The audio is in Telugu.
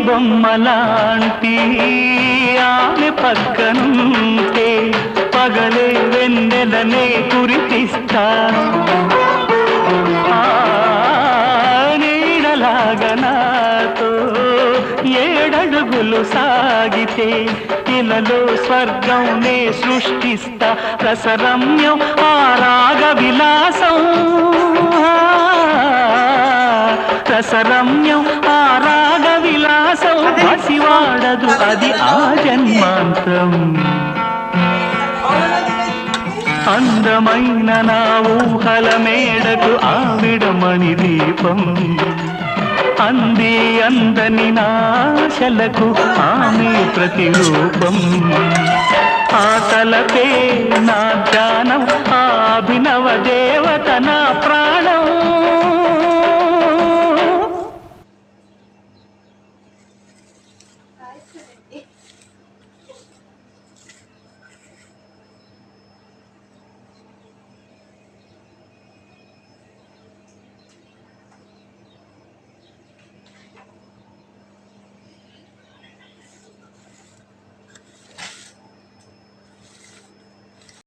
బొమ్మలాంటి ఆమె పక్కనుంటే పగలే వెన్నెలనే కురిపిస్తా నీడలాగా నాతో ఏడడుగులు సాగితే ఇలలో స్వర్గంనే సృష్టిస్తా రసరమ్యం ఆ రాగ విలాసం రసరమ్యం ఆ రాగ విలాసం పసివాడదు అది ఆ జన్మాంతం అందమైన నా ఊహల మేడకు ఆవిడమణి దీపం అంది అందని నాశలకు ఆమె ప్రతిరూపం ఆ తలపే నా ధ్యానం ఆ అభినవ దేవత నా ప్రాణం